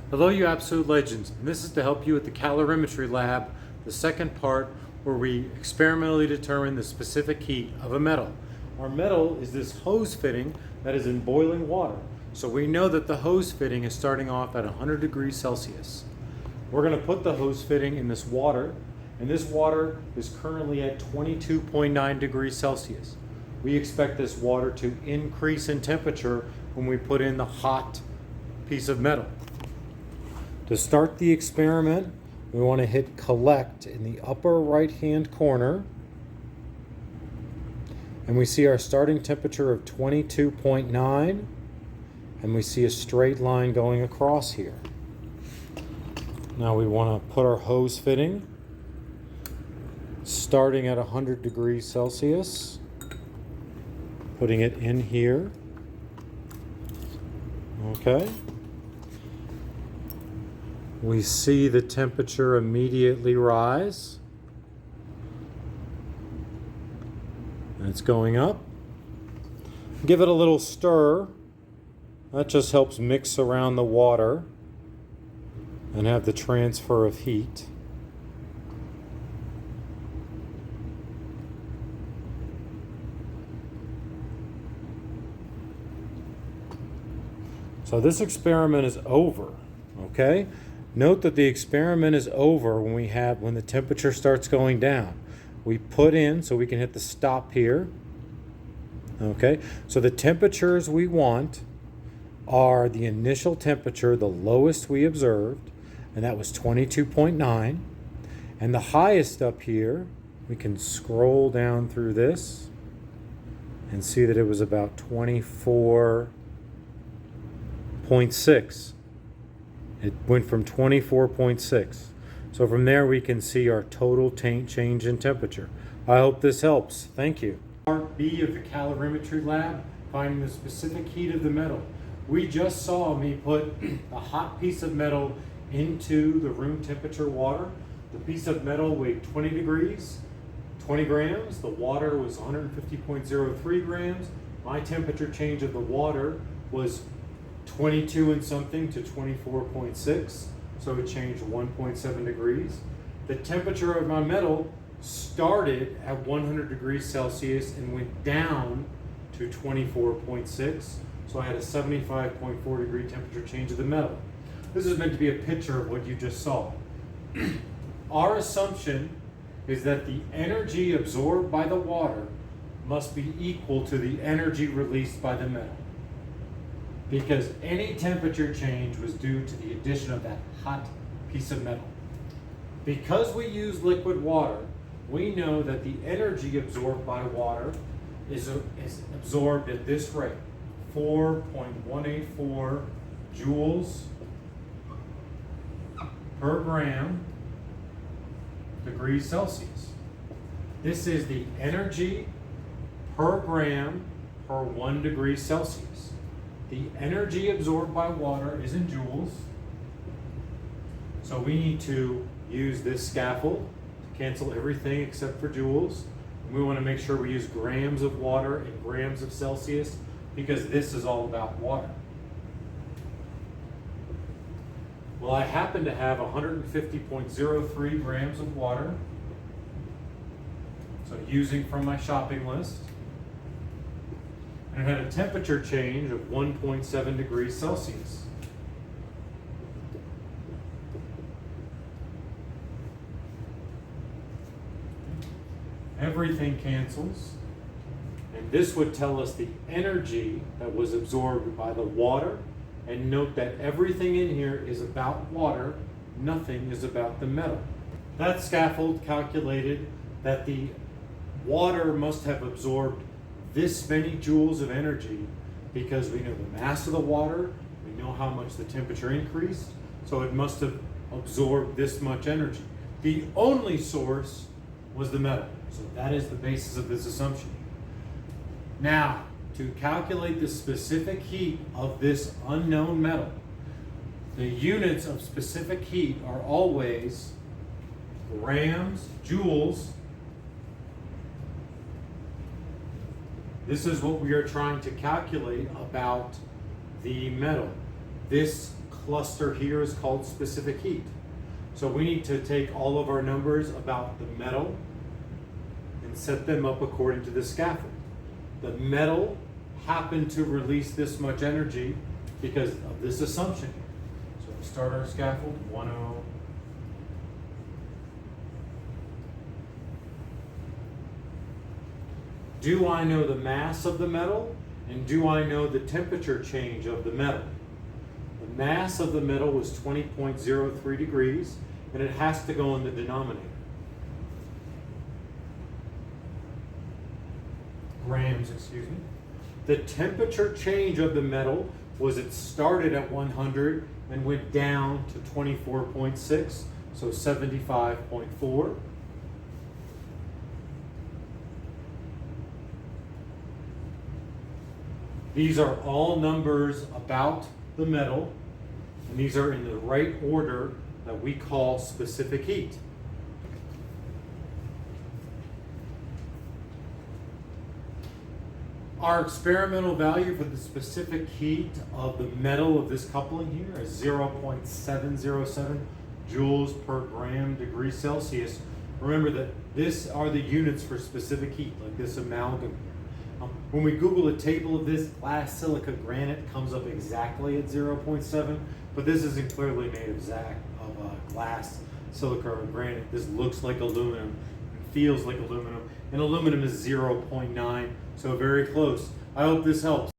Hello, you absolute legends, and this is to help you with the calorimetry lab, the second part where we experimentally determine the specific heat of a metal. Our metal is this hose fitting that is in boiling water, so we know that the hose fitting is starting off at 100 degrees Celsius. We're going to put the hose fitting in this water, and this water is currently at 22.9 degrees Celsius. We expect this water to increase in temperature when we put in the hot piece of metal. To start the experiment, we want to hit collect in the upper right hand corner, and we see our starting temperature of 22.9, and we see a straight line going across here. Now we want to put our hose fitting starting at 100 degrees Celsius, putting it in here. Okay. We see the temperature immediately rise, and it's going up. Give it a little stir. That just helps mix around the water and have the transfer of heat. So this experiment is over, okay? Note that the experiment is over when the temperature starts going down. We put in so we can hit the stop here. Okay, so the temperatures we want are the initial temperature, the lowest we observed, and that was 22.9. And the highest up here, we can scroll down through this and see that it was about 24.6. It went from 24.6. So from there we can see our total change in temperature. I hope this helps. Thank you. Part B of the calorimetry lab, finding the specific heat of the metal. We just saw me put a hot piece of metal into the room temperature water. The piece of metal weighed 20 degrees, 20 grams. The water was 150.03 grams. My temperature change of the water was 22 and something to 24.6, so it changed 1.7 degrees. The temperature of my metal started at 100 degrees Celsius and went down to 24.6, so I had a 75.4 degree temperature change of the metal. This is meant to be a picture of what you just saw. Our assumption is that the energy absorbed by the water must be equal to the energy released by the metal, because any temperature change was due to the addition of that hot piece of metal. Because we use liquid water, we know that the energy absorbed by water is absorbed at this rate, 4.184 joules per gram degrees Celsius. This is the energy per gram per 1 degree Celsius. The energy absorbed by water is in joules, so we need to use this scaffold to cancel everything except for joules. And we want to make sure we use grams of water and grams of Celsius, because this is all about water. Well, I happen to have 150.03 grams of water, so using from my shopping list. And it had a temperature change of 1.7 degrees Celsius. Everything cancels, and this would tell us the energy that was absorbed by the water. And note that everything in here is about water, nothing is about the metal. That scaffold calculated that the water must have absorbed this many joules of energy, because we know the mass of the water, we know how much the temperature increased, so it must have absorbed this much energy. The only source was the metal, so that is the basis of this assumption. Now, to calculate the specific heat of this unknown metal, the units of specific heat are always grams, joules. This is what we are trying to calculate about the metal. This cluster here is called specific heat. So we need to take all of our numbers about the metal and set them up according to the scaffold. The metal happened to release this much energy because of this assumption here. So we start our scaffold 10. Do I know the mass of the metal? And do I know the temperature change of the metal? The mass of the metal was 20.03 degrees, and it has to go in the denominator. Grams, excuse me. The temperature change of the metal was it started at 100 and went down to 24.6, so 75.4. These are all numbers about the metal, and these are in the right order that we call specific heat. Our experimental value for the specific heat of the metal of this coupling here is 0.707 joules per gram degree Celsius. Remember that these are the units for specific heat, like this amalgam here. When we Google a table of this, glass, silica, granite comes up exactly at 0.7, but this isn't clearly made of glass, silica, or granite. This looks like aluminum and feels like aluminum, and aluminum is 0.9, so very close. I hope this helps.